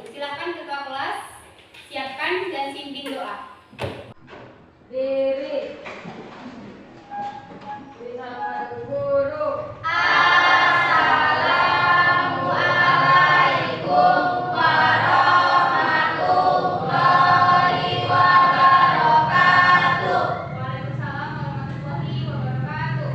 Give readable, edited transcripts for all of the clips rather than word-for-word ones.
Silakan ketua kelas siapkan dan pimpin doa. Diri. Sama guru. Assalamualaikum warahmatullahi wabarakatuh. Waalaikumsalam warahmatullahi wabarakatuh.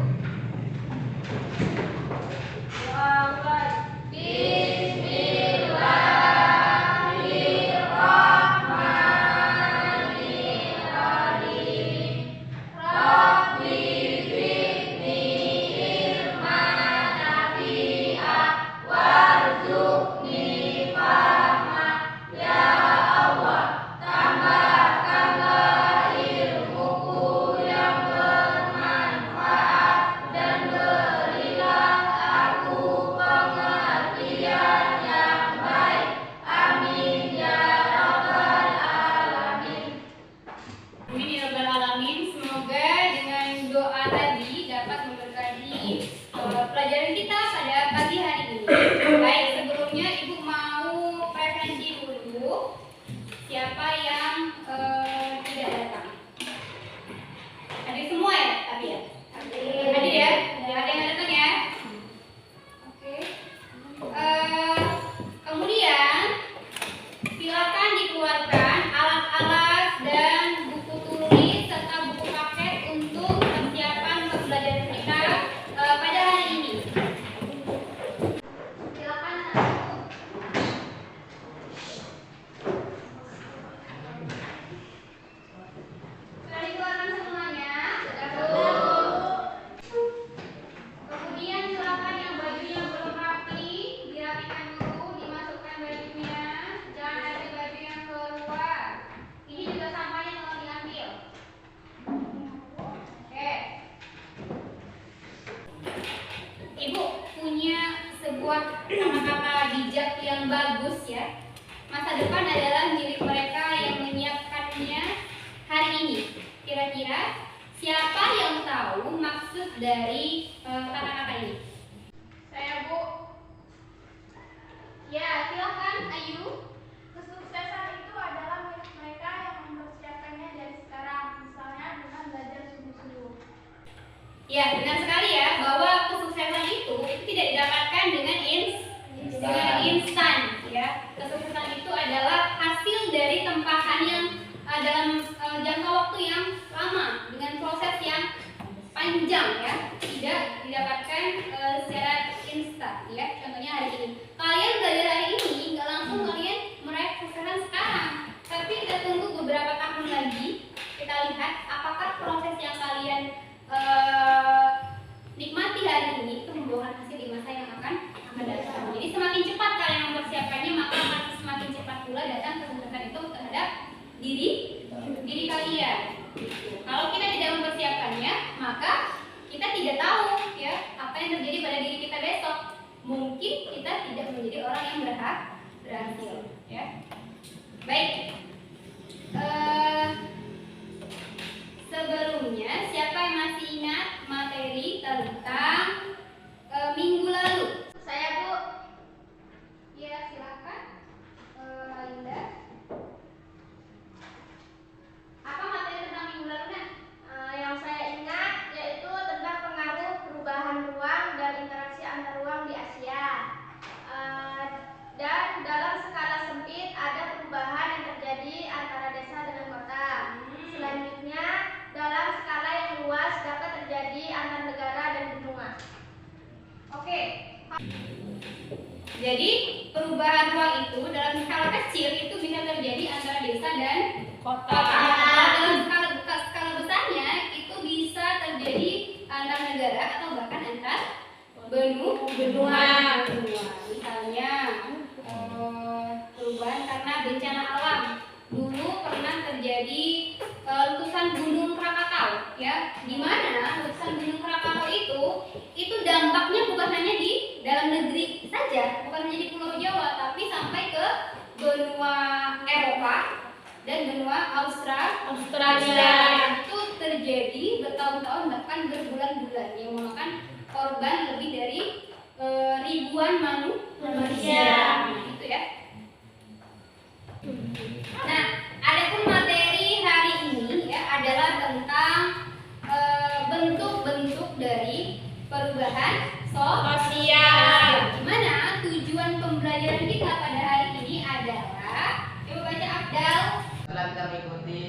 Doa mulai. Bismillahirrahmanirrahim. Rabbi zidni ilman nafi'ah warzuqni fahma. Ya Allah, tambahkanlah ilmuku yang bermanfaat dan berilah aku pengertian yang baik. Amin ya rabbal alamin. Amin ya rabbal alamin. Semoga dengan doa tadi dapat memberkati pelajaran kita pada pagi hari ini. Baik, sebelumnya Ibu mau preferensi dulu siapa yang tidak datang. Hadir semua ya? Tapi ya? Hadir ya? Tidak ada yang datang ya? Oke. Kemudian silakan dikeluarkan alat-alat dan buku tulis serta buku paket untuk persiapan pembelajaran kita pada hari ini. Silakan satu. Sudah dikeluarkan semuanya? Kemudian silakan yang bajunya belum rapi dirapikan dulu, dimasukkan bajunya. Jangan ada baju yang keluar. Ini juga sampahnya tolong diambil. Oke. Ibu punya sebuah kata-kata bijak yang bagus ya. Masa depan adalah milik mereka yang menyiapkannya hari ini. Kira-kira siapa yang tahu maksud dari kata-kata ini? Saya, Bu. Ya, silakan Ayu. Kesuksesan itu adalah milik mereka yang mempersiapkannya dari sekarang, misalnya dengan belajar sungguh-sungguh. Ya, benar sekali ya bahwa kesuksesan itu tidak didapatkan dengan instan ya. Kesuksesan itu adalah hasil dari tempahan yang dalam jangka waktu yang lama dengan proses yang panjang ya. Tidak didapatkan secara instan ya. Contohnya hari ini. Kalian belajar hari ini nggak langsung kalian meraih kesuksesan sekarang. Tapi kita tunggu beberapa tahun lagi. Kita lihat apakah proses yang kalian nikmati hari ini itu membuahkan hasil di masa yang akan datang. Jadi semakin cepat kalian mempersiapkannya, maka akan semakin cepat pula datang kesuksesan itu terhadap diri kalian. Kalau kita tidak mempersiapkannya, maka kita tidak tahu ya apa yang terjadi pada diri kita besok. Mungkin kita tidak menjadi orang yang berhasil ya. Baik. Sebelumnya, siapa yang masih ingat materi tentang minggu lalu? Saya, Bu. Ya, silakan. Linda. Apa materi tentang minggu lalu, Nak? Yang saya ingat yaitu tentang pengaruh perubahan ruang dan interaksi antar ruang di Asia. Dan dalam skala sempit ada perubahan yang terjadi antara desa dengan kota. Selanjutnya, dalam skala yang luas dapat terjadi antar negara dan benua. Oke. Jadi perubahan ruang itu dalam skala kecil itu bisa terjadi antara desa dan kota. Dalam skala besarnya itu bisa terjadi antar negara atau bahkan antar benua. Misalnya perubahan karena bencana alam. Dulu pernah terjadi letusan Gunung Krakatau, ya, di mana letusan Gunung Krakatau itu dampaknya bukan hanya di dalam negeri saja, bukan hanya di Pulau Jawa, tapi sampai ke benua Eropa dan benua Australia. Itu terjadi bertahun-tahun bahkan berbulan-bulan yang memakan korban lebih dari ribuan manusia. Nah, itu ya. kegiatan sosial. Gimana tujuan pembelajaran kita pada hari ini adalah, coba baca Abdal. Setelah kita mengikuti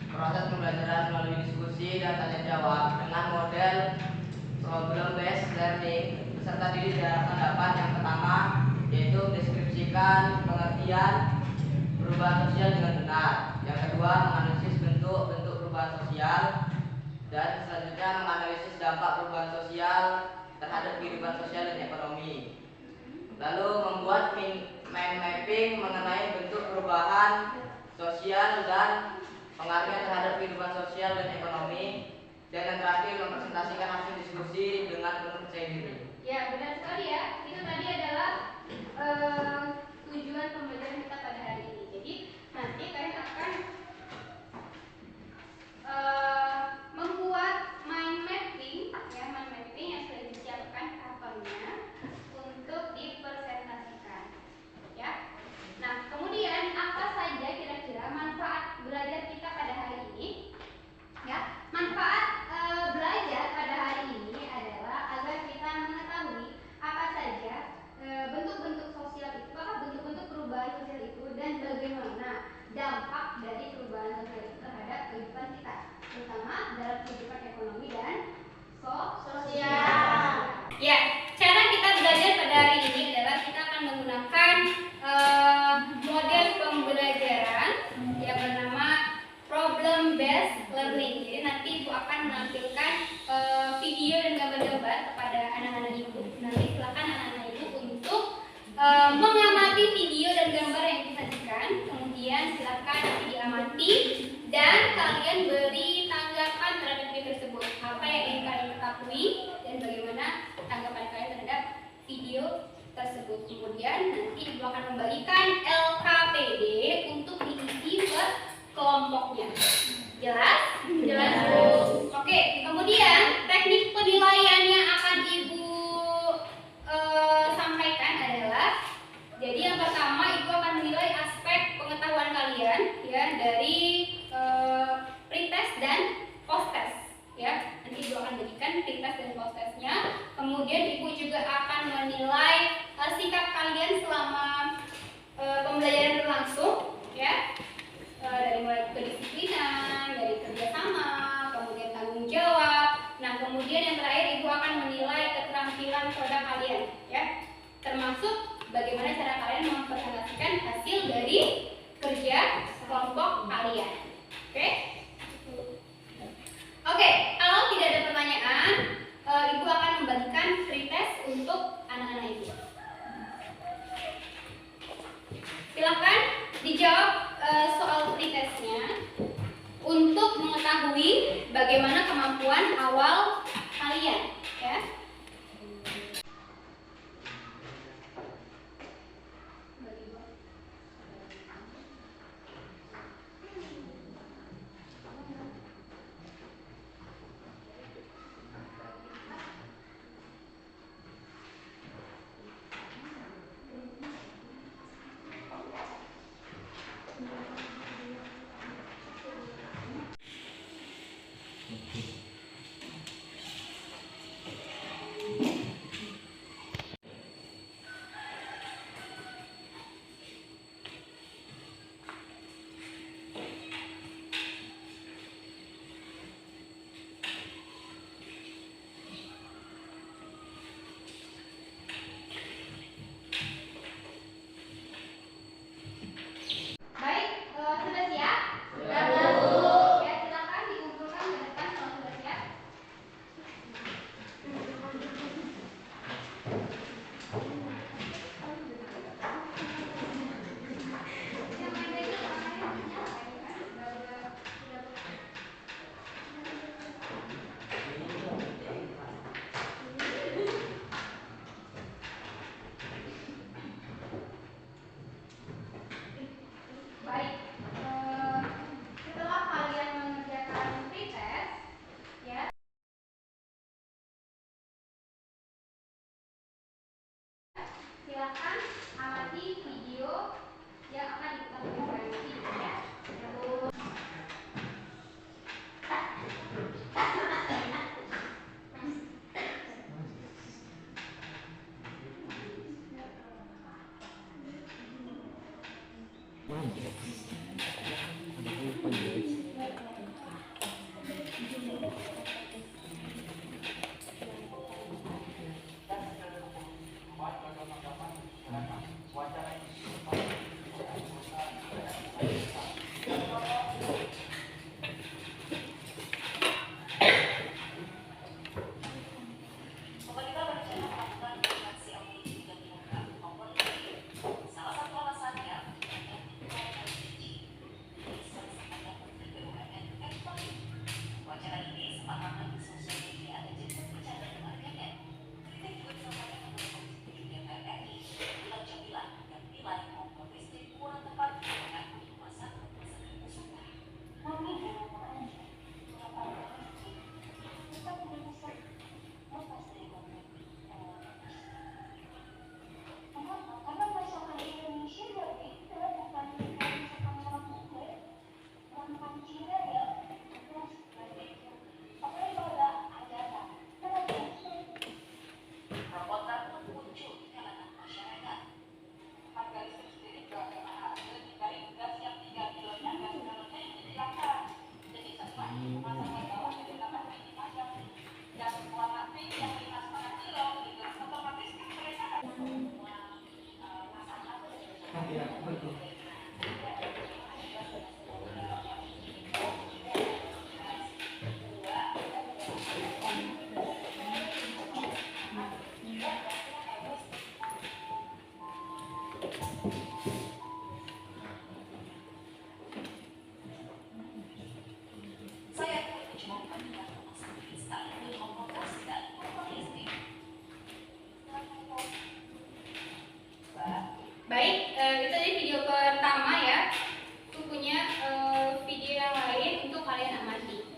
proses pembelajaran melalui diskusi dan tanya jawab dengan model problem based learning, peserta didik diharapkan dapat yang pertama yaitu mendeskripsikan pengertian perubahan sosial dengan benar. Yang kedua, menganalisis bentuk-bentuk perubahan sosial, dan selanjutnya menganalisis dampak perubahan sosial terhadap kehidupan sosial dan ekonomi. Lalu membuat mind mapping mengenai bentuk perubahan sosial dan pengaruhnya terhadap kehidupan sosial dan ekonomi. Dan yang terakhir, mempresentasikan hasil diskusi dengan penuh percaya diri. Ya, benar sekali ya. Itu tadi adalah tujuan pembelajaran kita pada hari ini. Jadi nanti kalian akan membuat mind mapping, ya, mind mapping yang sudah disiapkan kartonnya untuk dipresentasikan. Ya. Nah, kemudian apa saja kira-kira manfaat belajar kita pada hari ini? Ya, manfaat belajar pada hari ini adalah agar kita mengetahui apa saja bentuk-bentuk sosial itu, apa bentuk-bentuk perubahan sosial itu, dan bagaimana dampak dari perubahan sosial itu terhadap kehidupan kita, terutama dalam kehidupan ekonomi dan sosial. Ya, cara kita belajar pada hari ini adalah kita akan menggunakan model pembelajaran yang bernama problem based learning. Jadi nanti Ibu akan menampilkan video dan gambar-gambar kepada anak-anak Ibu. Nanti silakan anak-anak Ibu untuk mengamati video dan gambar yang disajikan. Kemudian silakan nanti diamati dan kalian beri tanggapan terhadap video tersebut. Apa yang ingin kalian ketahui dan bagaimana tanggapan kalian terhadap video tersebut. Kemudian nanti Ibu akan memberikan LKPD untuk diisi per kelompoknya. Jelas? Jelas, Bu. Oke, kemudian teknik penilaian yang akan Ibu sampaikan adalah, jadi yang pertama Ibu akan menilai aspek pengetahuan kalian ya dari pretest dan post-test ya. Nanti Ibu akan berikan pretest dan post-testnya. Kemudian Ibu juga akan menilai sikap kalian selama pembelajaran berlangsung ya. Dari mulai kedisiplinan, dari kerjasama, kemudian tanggung jawab. Nah, kemudian yang terakhir Ibu akan menilai keterampilan produk kalian, ya, termasuk bagaimana cara kalian mempresentasikan hasil dari kerja kelompok kalian. Oke? Oke, kalau tidak ada pertanyaan, Ibu akan membagikan pretest untuk anak-anak Ibu. Silakan dijawab soal pretestnya untuk mengetahui bagaimana kemampuan awal kalian, ya. Silakan amati video yang akan ditampilkan ya. Baik, itu tadi video pertama ya. Aku punya video yang lain untuk kalian amati.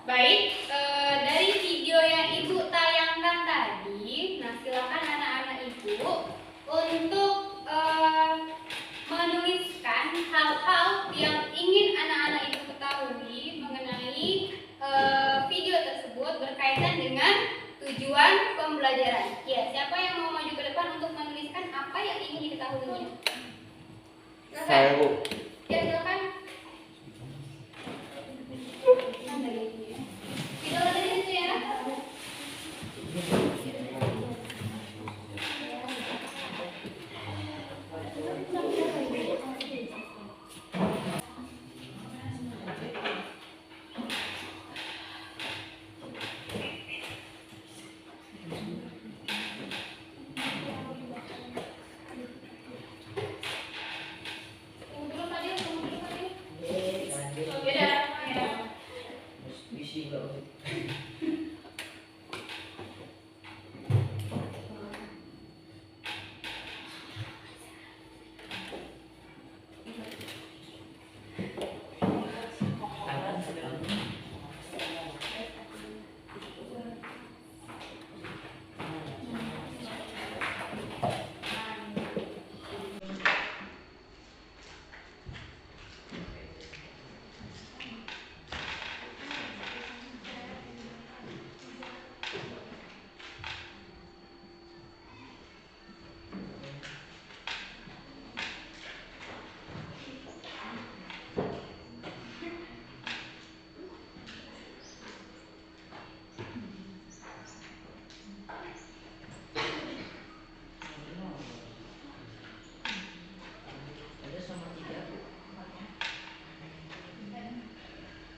Baik, dari tujuan pembelajaran. Ya, siapa yang mau maju ke depan untuk menuliskan apa yang ingin diketahuinya? Saya, Bu. Ya, silakan. Tidak ada di situ ya.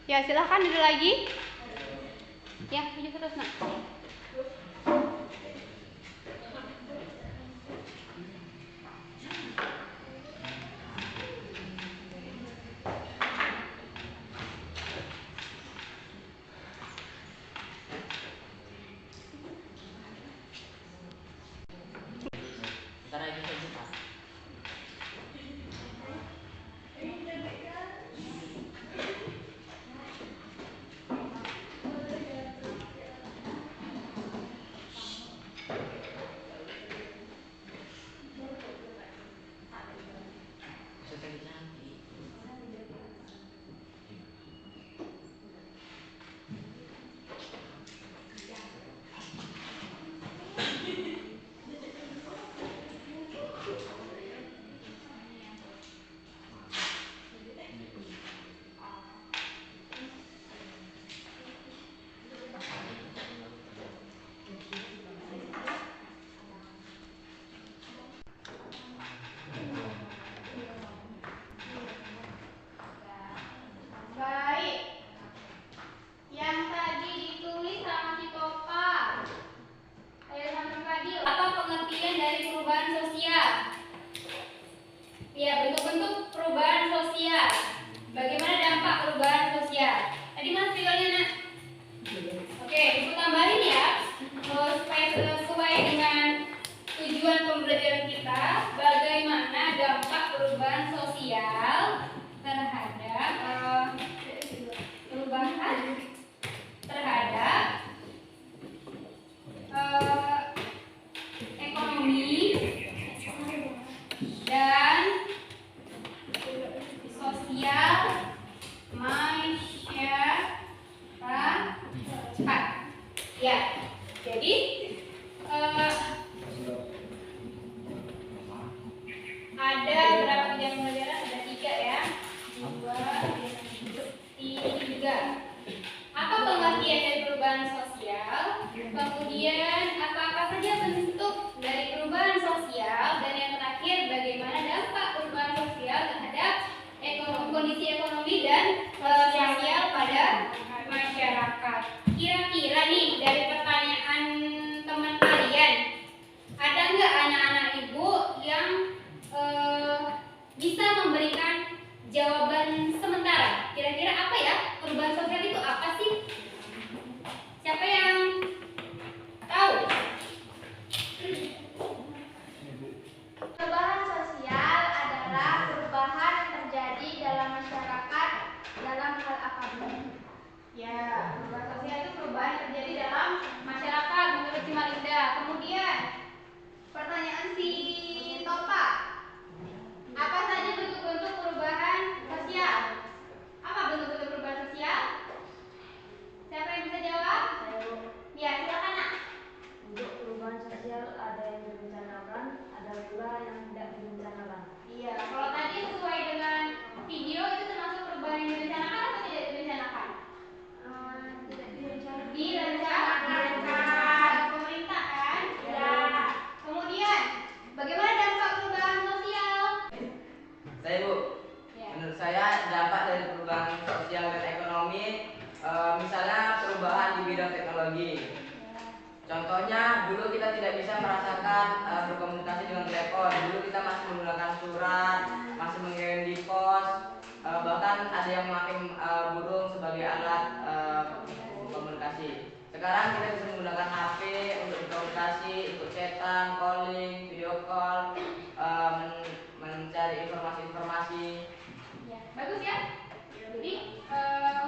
Ya, silahkan duduk lagi. Ya, maju terus, Nak. Ntar aja saya buka. Bisa cantik. Baik. Yang tadi ditulis sama si Topa. Ayo sama Fadil. Apa pengertian dari perubahan sosial? Ya, bentuk-bentuk perubahan sosial. Bagaimana dampak perubahan sosial? Tadi Mas videonya, Nak. Oke, aku tambahin ya. Supaya sesuai dengan tujuan pembelajaran kita, bagaimana dampak perubahan sosial terhadap perubahan terhadap ekonomi dan sosial masyarakat. Ya, jadi ada berapa jam pembelajaran? Ada 3 ya. 3. Apa pengertian dari perubahan sosial? Kemudian apa saja bentuk dari perubahan sosial? Dan yang terakhir, bagaimana dampak perubahan sosial terhadap kondisi ekonomi dan sosial pada masyarakat. Kira-kira nih dari pertanyaan teman kalian, ada nggak anak-anak ibu yang bisa memberikan jawaban sementara? Kira-kira apa ya? Perubahan sosial itu apa sih? Siapa yang tahu? Perubahan sosial adalah perubahan yang terjadi dalam masyarakat dalam hal apapun. Ya, perubahan sosial itu perubahan yang terjadi dalam masyarakat menurut si Malinda. Kemudian pertanyaan si Topa, apa saja bentuk-bentuk perubahan sosial? Apa bentuk-bentuk perubahan sosial? Siapa yang bisa jawab? Ya, silakan, Nak. ekonomi, misalnya perubahan di bidang teknologi. Contohnya, dulu kita tidak bisa merasakan berkomunikasi dengan telepon. Dulu kita masih menggunakan surat, masih mengirim di pos, bahkan ada yang memakai burung sebagai alat komunikasi. Sekarang kita bisa menggunakan HP untuk berkomunikasi, untuk chatan, calling, video call, mencari informasi-informasi. Ya, bagus ya. Jadi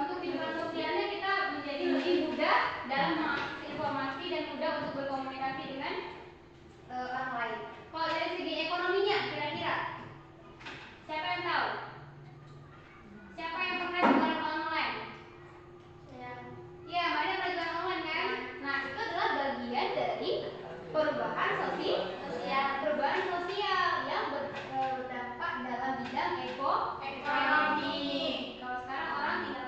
untuk kehidupan sosialnya kita menjadi lebih mudah dalam mengakses informasi dan mudah untuk berkomunikasi dengan orang lain. Kalau dari segi ekonominya, kira-kira siapa yang tahu? Siapa yang pernah jualan online? Ya, banyak pernah jualan online kan? Nah, itu adalah bagian dari perubahan perubahan sosial yang berdampak dalam bidang ekonomi. Kalau sekarang orang tinggal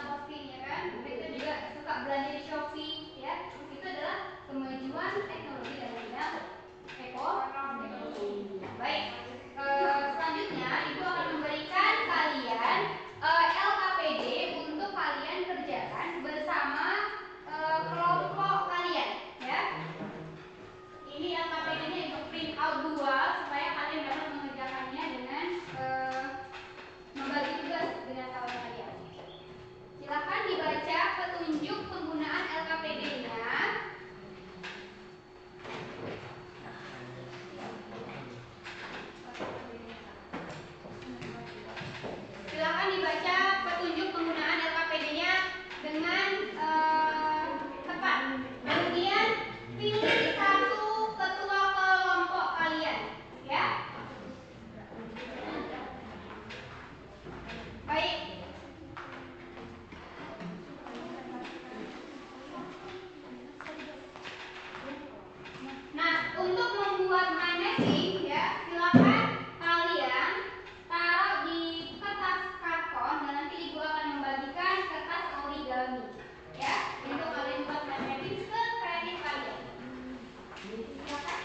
posting ya kan? Mereka juga suka belanja di Shopee ya. Itu adalah kemajuan teknologi dalam bidang ekonomi. Baik, selanjutnya Ibu akan memberikan kalian LKPD untuk kalian kerjakan bersama kelompok kalian ya. Ini LKPD-nya Ibu print out 2 supaya kalian dapat mengerjakannya dengan membagi tugas dengan kawan kalian. Silakan dibaca petunjuk penggunaan LKPD-nya. Silakan dibaca petunjuk penggunaan LKPD-nya dengan tepat. Kemudian pilih satu ketua kelompok kalian, ya. Baik. Nah, untuk membuat mind mapping ya, silakan kalian taruh di kertas karton dan nanti Ibu akan membagikan kertas origami ya, untuk kalian buat mind mapping sekreatif kalian. Silakan.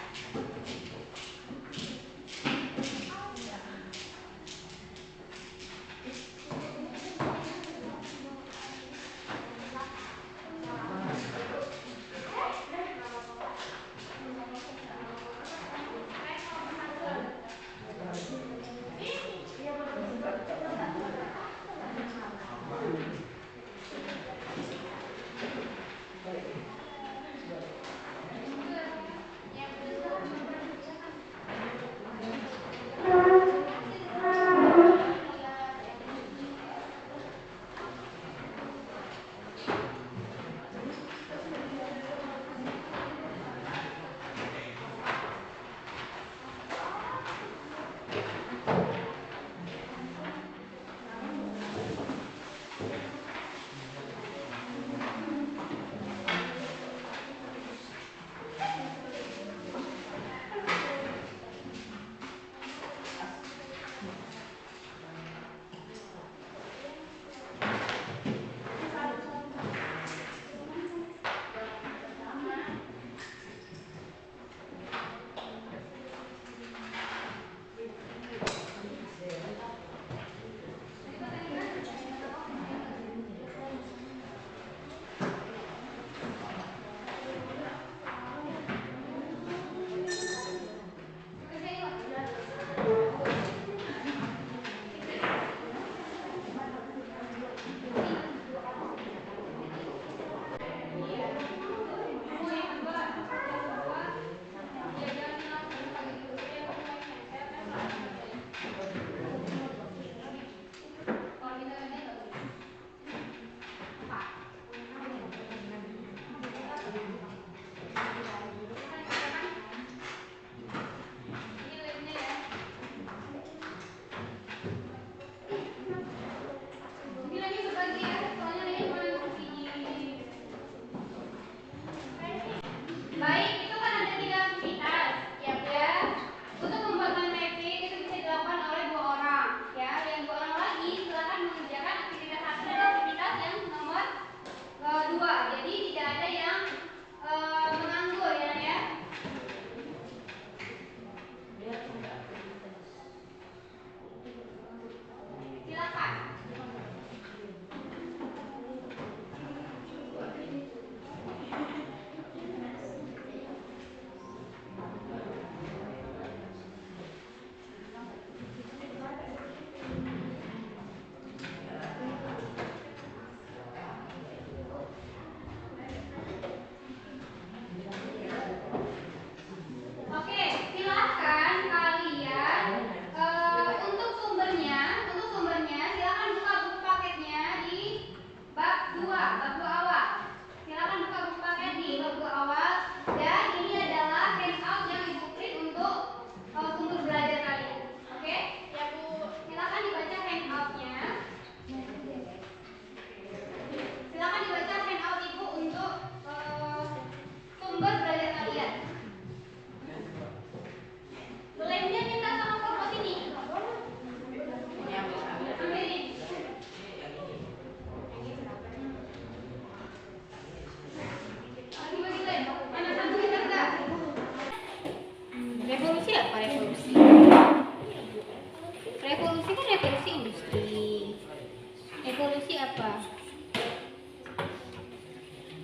apa?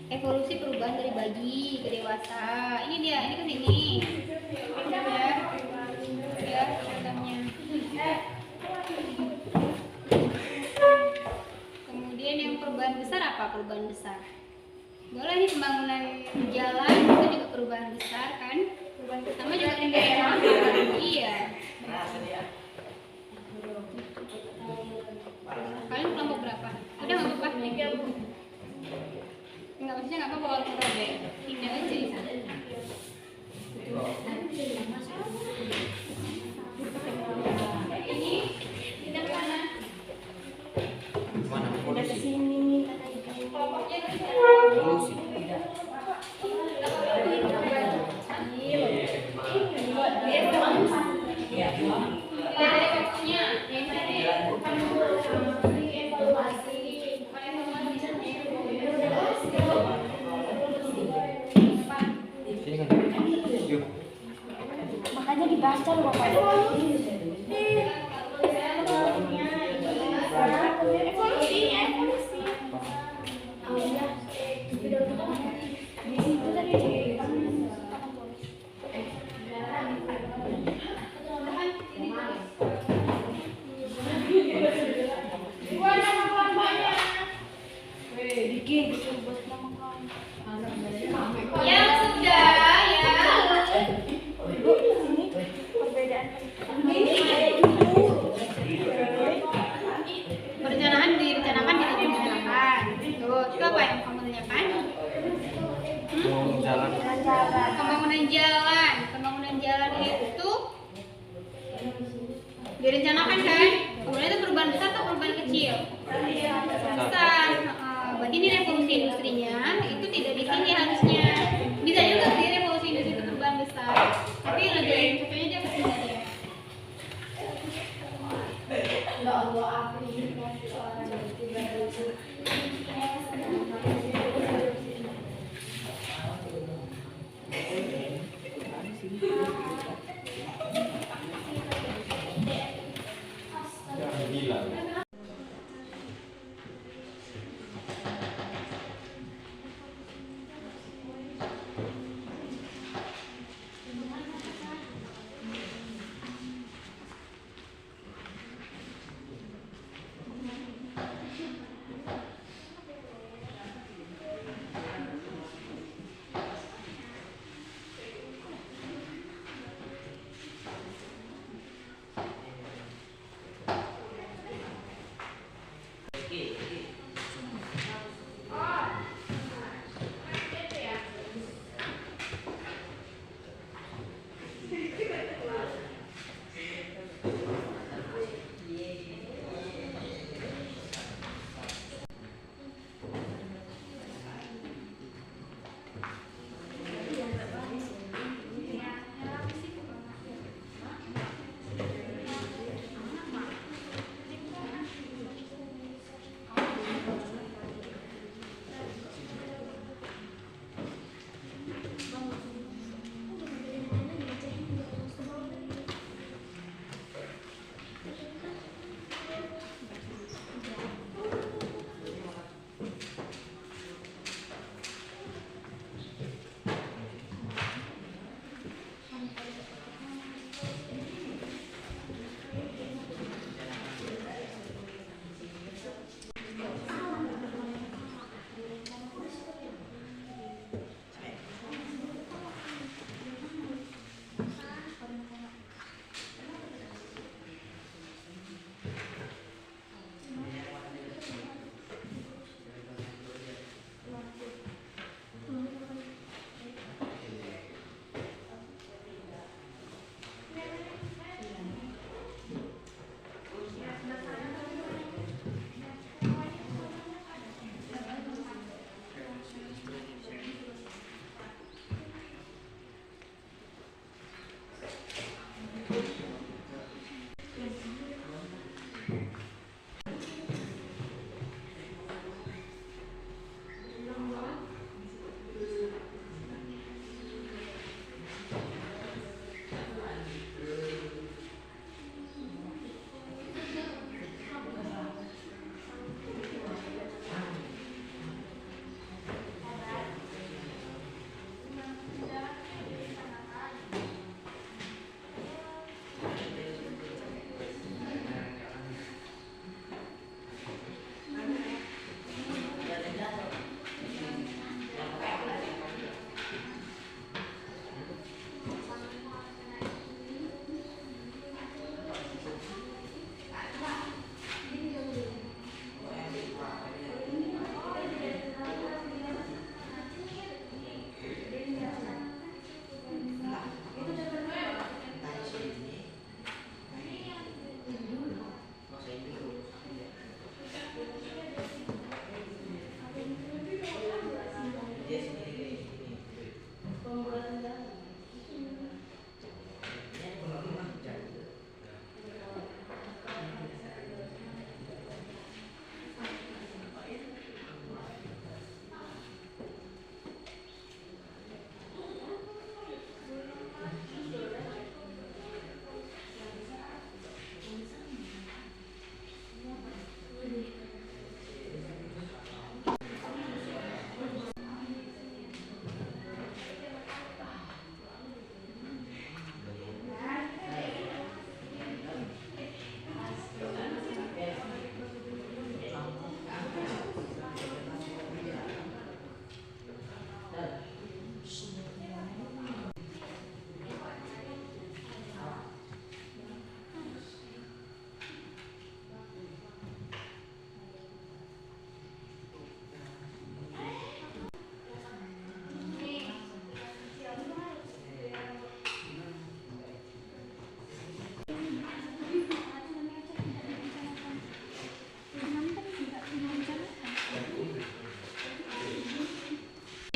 Evolusi perubahan dari bayi ke dewasa. Ini dia, ini kan ini. Ya, contohnya. Kemudian yang perubahan besar apa? Perubahan besar. Boleh nih pembangunan jalan itu juga perubahan besar kan? Sama juga dengan daerah. Iya. Kalian kelompok berapa? Udah nggak apa-apa? Enggak, maksudnya nggak apa-apa kalau robek. Pindah aja. Ini pindah ke mana? Mana? Udah ke sini. Kelompoknya Evolusi. dari kelompoknya. Sini kan. Yuk. Makanya dibaca loh Bapak. Yang sudah ya. Perencanaan direncanakan direncanakan. Tuh, itu apa yang kamu tanyakan? Mau jalan. Pembangunan jalan. Pembangunan jalan itu direncanakan kan? Kemudian itu perubahan besar atau perubahan kecil? Besar. Berarti ini revolusi industrinya itu tidak di sini harusnya. Bisa juga sih revolusi industri itu perubahan besar. Tapi lebih cocoknya dia ke sini ya.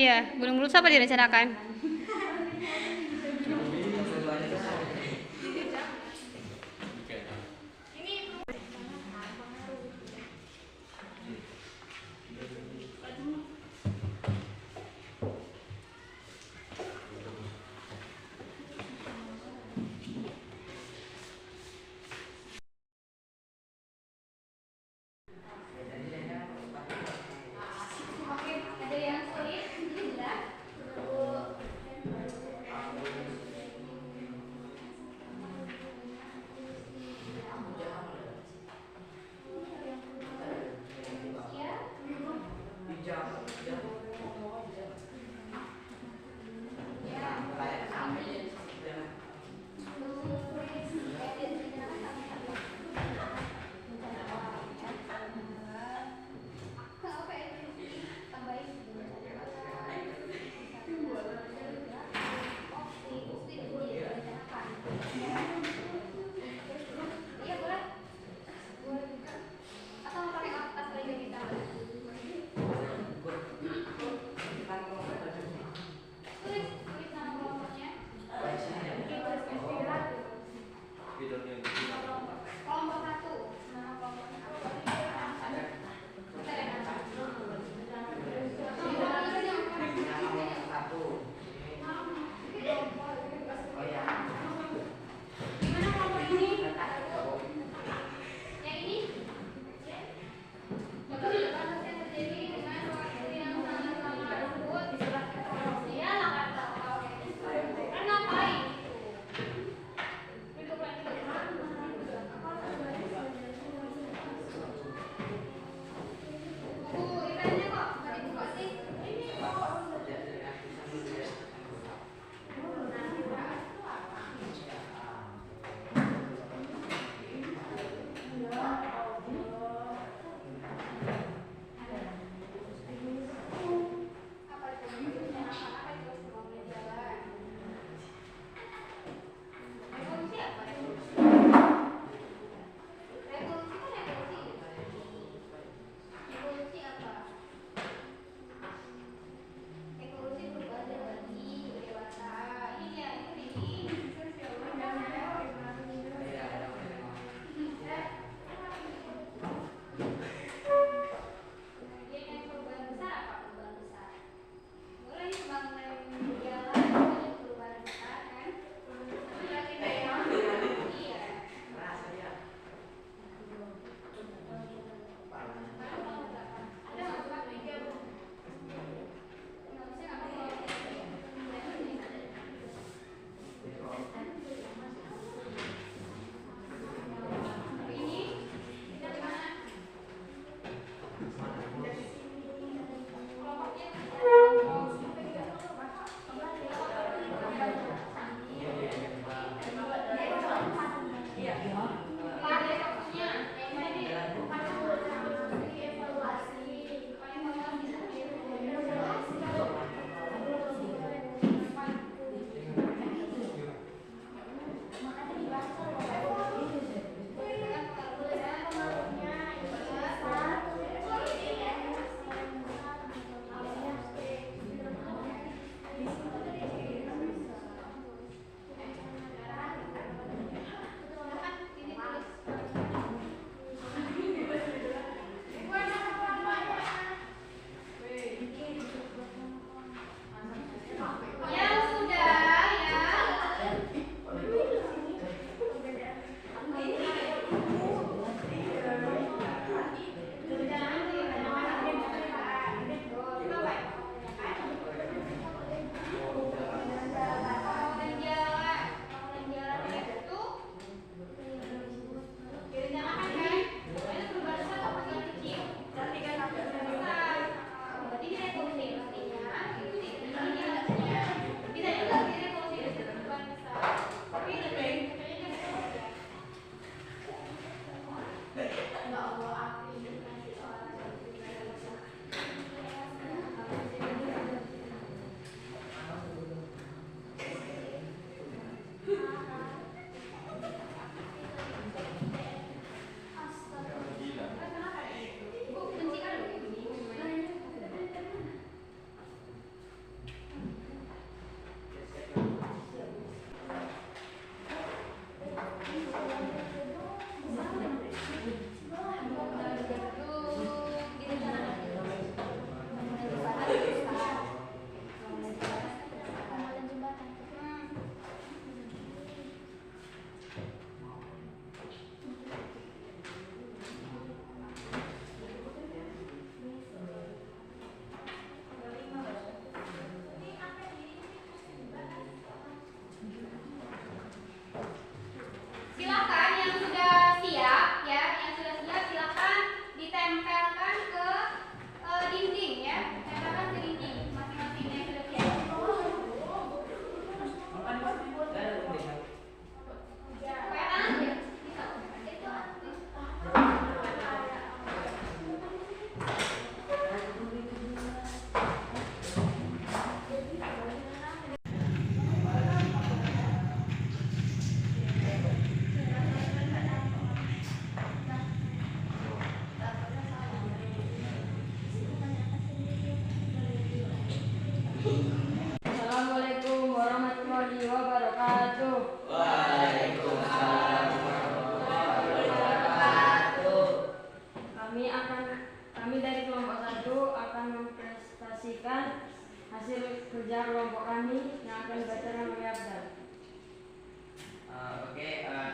Iya, gunung Brook apa direncanakan? Oke, ada yang sulit? Tidak. Iya boleh. Atau mau pakai kertas lagi kita? Tulis nama kelompoknya. Kelompok 1. Nama kelompoknya. Gimana kelompok ini? Yang ini? Bagaimana proses yang terjadi dengan waktu yang sangat lama tersebut diserahkan ke ya lah kata kan ngapain itu buku eventnya kok nggak dibuka sih? Apa itu? Apa itu semua boleh jalan? Revolusi apa? Revolusi kan revolusi. Revolusi apa? Kami dari kelompok 1 akan mempresentasikan hasil kerja kelompok kami yang akan dibacakan oleh Abdal.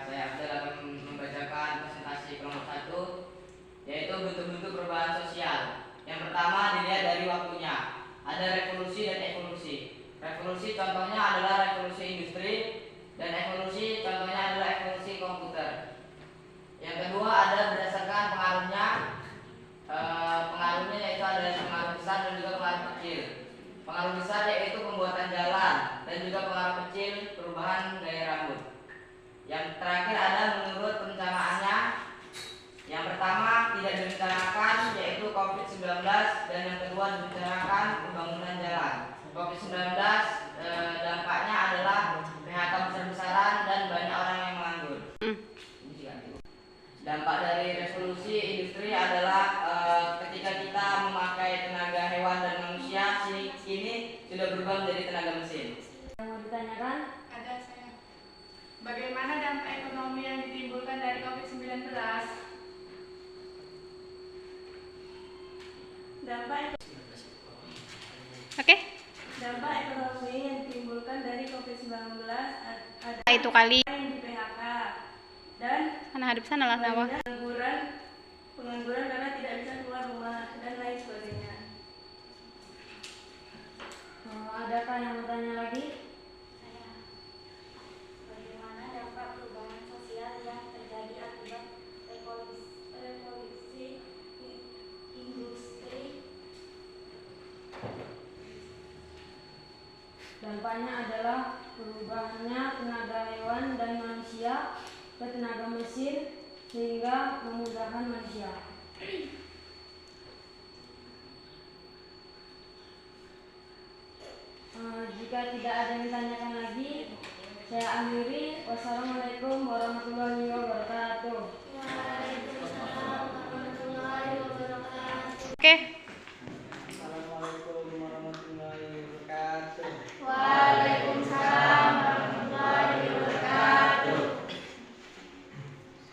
Saya Abdal akan membacakan presentasi kelompok 1, yaitu bentuk-bentuk perubahan sosial. Yang pertama dilihat dari waktunya. Ada revolusi dan evolusi. Revolusi contohnya adalah revolusi industri, dan evolusi contohnya adalah evolusi komputer. Yang kedua ada berdasarkan pengaruhnya. Pengaruhnya yaitu ada pengaruh besar dan juga pengaruh kecil. Pengaruh besar yaitu pembuatan jalan, dan juga pengaruh kecil perubahan gaya rambut. Yang terakhir ada menurut perencanaannya. Yang pertama tidak direncanakan yaitu COVID-19, dan yang kedua direncanakan pembangunan jalan. COVID-19 dampaknya adalah PHK besar-besaran dan banyak orang yang menganggur. Dampak dari revolusi industri adalah ketika kita memakai tenaga hewan dan manusia, kini sudah berubah menjadi tenaga mesin. Yang mau ditanyakan? Ada saya. Bagaimana dampak ekonomi yang ditimbulkan dari COVID-19? Oke. Dampak ekonomi yang ditimbulkan dari COVID-19 ada Itu kali. yang di PHK dan Karena hadap sana lah nawa. pengangguran karena tidak bisa keluar rumah dan lain sebagainya. Adakah yang bertanya lagi? Bagaimana dampak perubahan sosial yang terjadi akibat revolusi industri? Dampaknya adalah perubahannya tenaga hewan dan manusia ke tenaga mesin sehingga memudahkan manusia. Jika tidak ada yang ditanyakan lagi, saya akhiri. Wassalamualaikum warahmatullahi wabarakatuh. Waalaikumsalam warahmatullahi wabarakatuh. Oke. Assalamualaikum warahmatullahi wabarakatuh. Waalaikumsalam warahmatullahi wabarakatuh.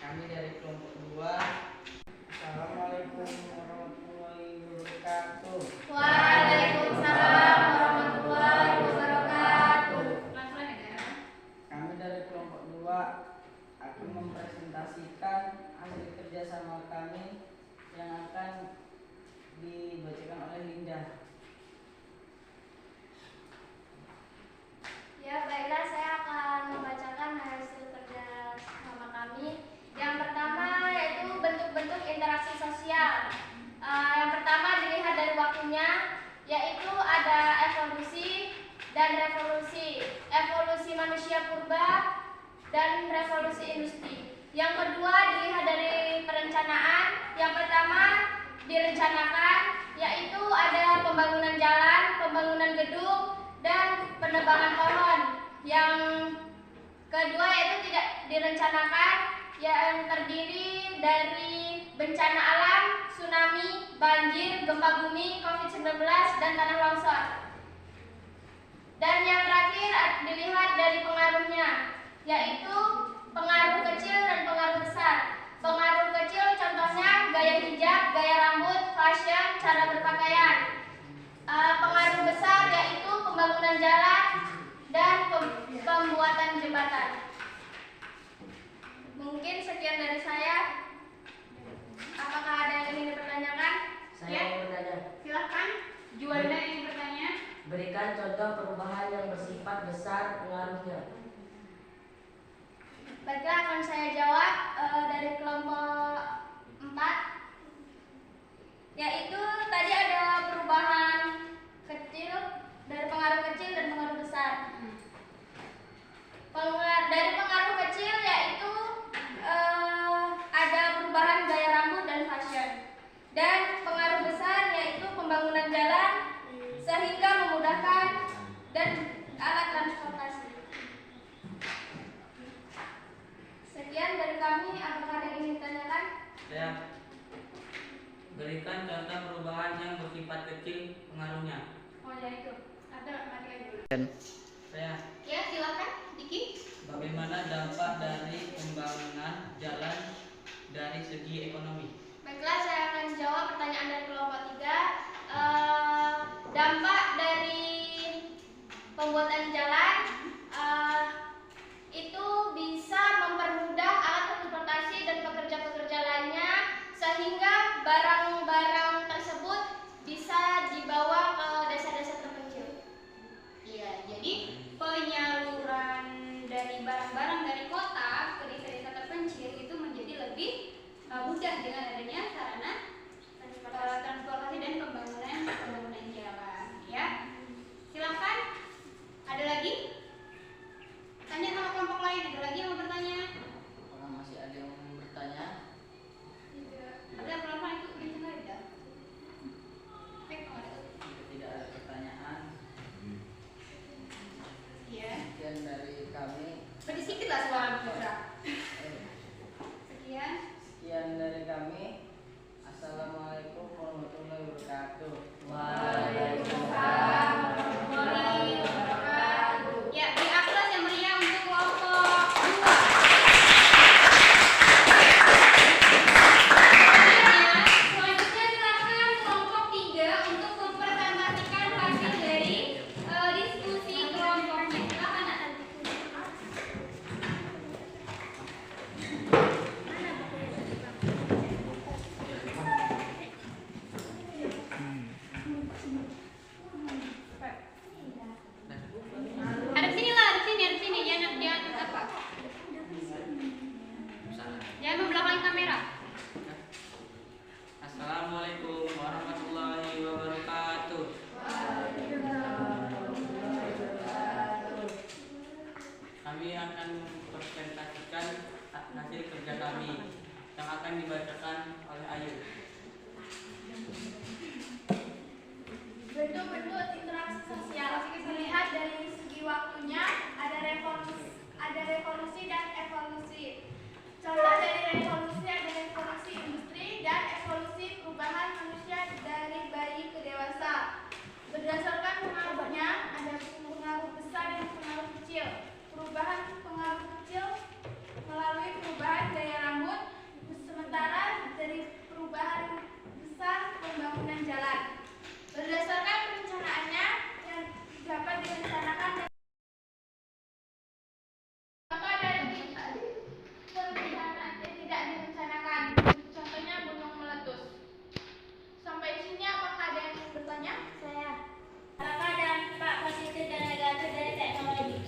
Kami dari kelompok 2. Assalamualaikum warahmatullahi wabarakatuh. Waalaikumsalam warahmatullahi wabarakatuh. Kami dari kelompok 2 akan mempresentasikan hasil kerjasama kami yang akan dibacakan oleh Linda. Ya, baiklah, saya akan membacakan hasil kerja sama kami. Yang pertama yaitu bentuk-bentuk interaksi sosial. Yang pertama dilihat dari waktunya, yaitu ada evolusi dan revolusi. Evolusi manusia purba dan revolusi industri. Yang kedua dilihat dari perencanaan. Yang pertama direncanakan, yaitu ada pembangunan jalan, pembangunan gedung, dan penebangan pohon. Yang kedua yaitu tidak direncanakan, yang terdiri dari bencana alam, tsunami, banjir, gempa bumi, COVID-19, dan tanah longsor. Dan yang terakhir dilihat dari pengaruhnya, yaitu pengaruh kecil dan pengaruh besar. Pengaruh kecil contohnya gaya hijab, gaya rambut, fashion, cara berpakaian. Pengaruh besar yaitu pembangunan jalan dan pembuatan jembatan. Mungkin sekian dari saya. Apakah ada yang ingin dipertanyakan? Saya mau bertanya, Silakan. Juanda yang bertanya. berikan contoh perubahan yang bersifat besar pengaruhnya. Baiklah, akan saya jawab dari kelompok 4, yaitu tadi ada perubahan kecil, dari pengaruh kecil dan pengaruh besar. Dari pengaruh kecil yaitu ada perubahan gaya rambut dan fashion. Dan pengaruh besar yaitu pembangunan jalan sehingga memudahkan dan alat transportasi. Sekian dari kami. Apakah ada yang ingin ditanyakan? Saya berikan contoh perubahan yang bersifat kecil pengaruhnya. Oh ya itu. Ada mati aja dulu. Saya Ya silakan, Diki. bagaimana dampak dari pembangunan jalan dari segi ekonomi? Baiklah, saya akan jawab pertanyaan dari Hadap sini lah, hadap sini. Jangan apa? Jangan membelakangi kamera. Assalamualaikum warahmatullahi wabarakatuh. Kami akan mempresentasikan hasil kerja kami yang akan dibacakan oleh Ayu. Bentuk-bentuk interaksi sosial dilihat dari segi waktunya, ada revolusi dan evolusi. Contoh dari revolusi ada revolusi industri dan evolusi perubahan manusia dari bayi ke dewasa. Berdasarkan pengaruhnya ada pengaruh besar dan pengaruh kecil. Perubahan pengaruh kecil melalui perubahan gaya rambut, sementara dari perubahan besar pembangunan jalan. Berdasarkan perencanaannya yang dapat direncanakan maka dari perencanaan yang tidak direncanakan, contohnya gunung meletus. Sampai sini apakah ada yang bertanya? Saya. Apakah dan Pak positif dan negatif dari teknologi?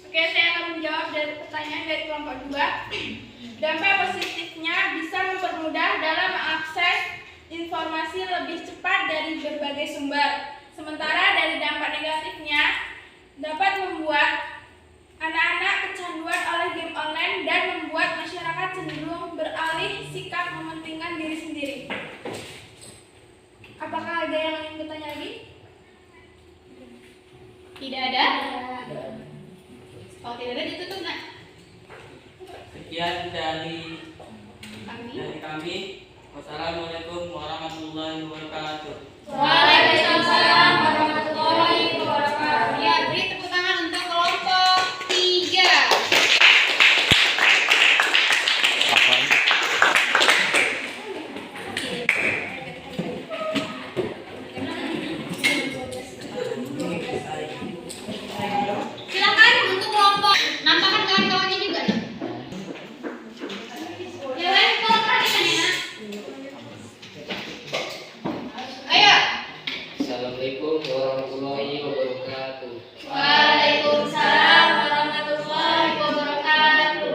Oke, saya akan menjawab dari pertanyaan dari kelompok 2. Dampak positifnya bisa mempermudah dalam mengakses informasi lebih cepat dari berbagai sumber. Sementara dari dampak negatifnya dapat membuat anak-anak kecanduan oleh game online dan membuat masyarakat cenderung beralih sikap mementingkan diri sendiri. Apakah ada yang ingin bertanya lagi? Tidak ada? Kalau tidak ada ditutup, Nak. Sekian dari Kami. kami. Wassalamualaikum warahmatullahi wabarakatuh. Waalaikumsalam warahmatullahi wabarakatuh. Ya, beri tepuk tangan untuk kelompok 3. Silakan untuk kelompok. Nampakkan kawan-kawannya juga. Ya, baik, kalau perhatikan ya, Nak. Ayo. Assalamualaikum warahmatullahi wabarakatuh. Waalaikumsalam warahmatullahi wabarakatuh.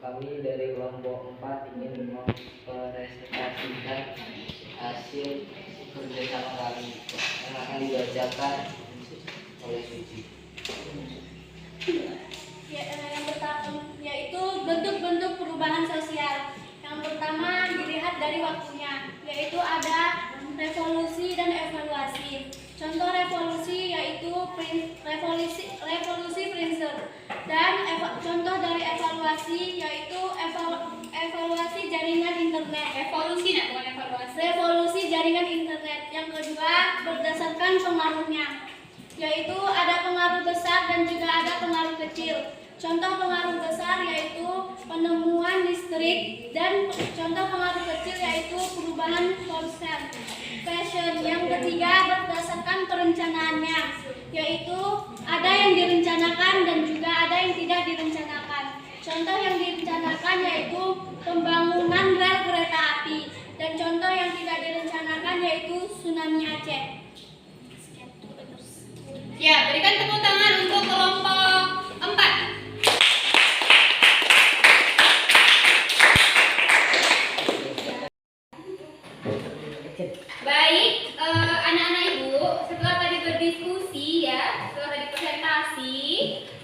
Kami dari kelompok 4 ingin mempresentasikan hasil kerjasama kami yang akan dibacakan oleh Suci. Yang pertama yaitu bentuk-bentuk perubahan sosial. Yang pertama dilihat dari waktunya, yaitu ada revolusi dan evaluasi. Contoh revolusi yaitu revolusi printer dan contoh dari evaluasi yaitu evaluasi jaringan internet. Evolusi, Nak, bukan evaluasi. Revolusi jaringan internet. Yang kedua berdasarkan pengaruhnya, yaitu ada pengaruh besar dan juga ada pengaruh kecil. Contoh pengaruh besar yaitu penemuan listrik dan contoh pengaruh kecil yaitu perubahan fashion. Yang ketiga berdasarkan perencanaannya, yaitu ada yang direncanakan dan juga ada yang tidak direncanakan. Contoh yang direncanakan yaitu pembangunan rel kereta api dan contoh yang tidak direncanakan yaitu tsunami Aceh. Ya, berikan tepuk tangan untuk kelompok 4. Baik, anak-anak ibu, setelah tadi berdiskusi ya, setelah tadi presentasi,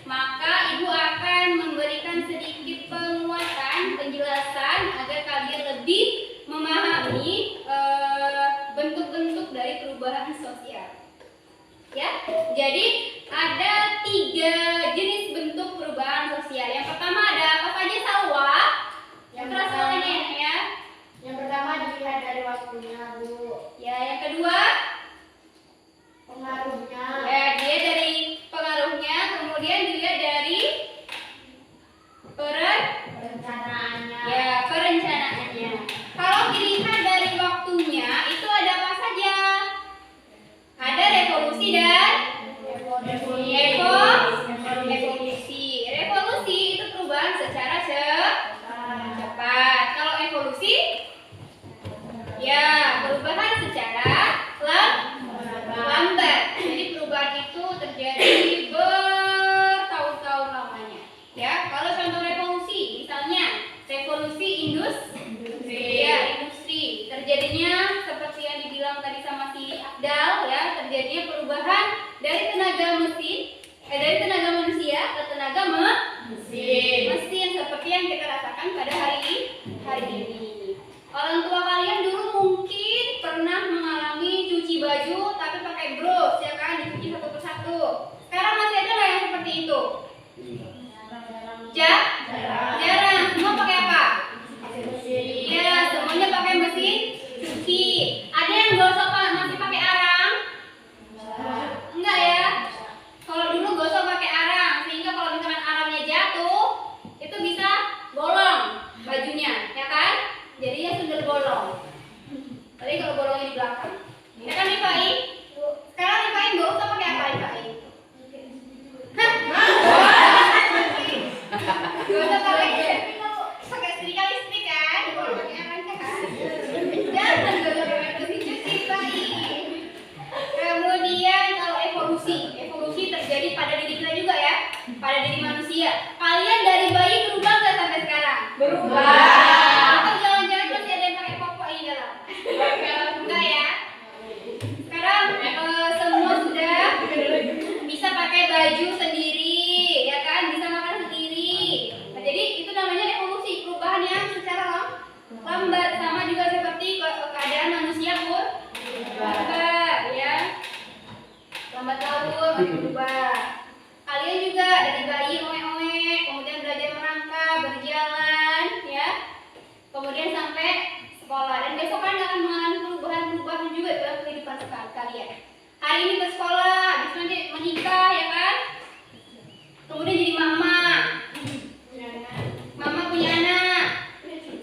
maka ibu akan memberikan sedikit penguatan, penjelasan agar kalian lebih memahami bentuk-bentuk dari perubahan sosial. Ya, jadi ada 3 jenis bentuk perubahan sosial. Yang pertama ada apa saja, Salwa? Yang pertama ya. Yang pertama dilihat dari waktunya, Bu. Ya, yang kedua Pengaruhnya. ya, dia dari pengaruhnya, kemudian dilihat dari Perencanaannya. ya, perencanaannya. Kalau dilihat dari waktunya, itu ada apa saja? Ada revolusi dan evolusi. Revolusi itu perubahan secara cepat. Kalau evolusi ya perubahan secara lambat. belakang. Ya kan Rifai? Sekarang Rifai nggak usah pakai apa Rifai? Hah? Nggak usah pakai setrika listrik kan? Nggak usah pakai apa kan? Jangan nggak usah pakai mesin cuci Rifai. Kemudian kalau evolusi terjadi pada diri kita juga ya, pada diri manusia. Kalian dari bayi berubah nggak sampai sekarang? Berubah. Atau jangan-jangan masih ada yang pakai popok ini dalam? Enggak ya. Sekarang semua sudah bisa pakai baju sendiri, ya kan? Bisa makan sendiri. Nah, jadi itu namanya evolusi, perubahan yang secara lambat, sama juga seperti keadaan manusia berubah, ya. Lambat laun masih berubah. Kalian juga dari bayi oek-oek, kemudian belajar merangkak, berjalan, ya. Kemudian sampai sekolah, dan besok kalian akan mengalami perubahan-perubahan juga dalam kehidupan kalian. Hari ini bersekolah, habis nanti menikah, ya kan? Kemudian jadi mama. Mama punya anak.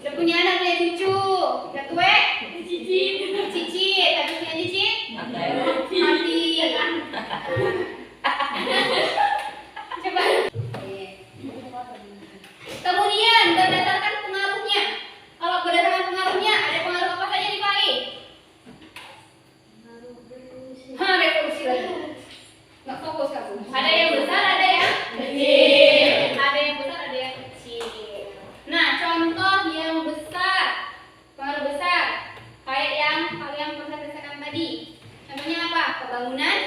Udah punya anak, punya cucu. Udah tua? Cicit. Habis punya cicit? Mati. Coba. Kemudian berdasarkan pengaruhnya. Kalau berdasarkan pengaruhnya, ada pengaruh apa saja nih Pak I? Revolusi lagi. Nggak fokus kamu. Ada yang besar, ada yang kecil. Ada yang besar, ada yang kecil. Nah, contoh yang besar, pengaruh besar, kayak yang kalian pernah rasakan tadi. Contohnya apa? Pembangunan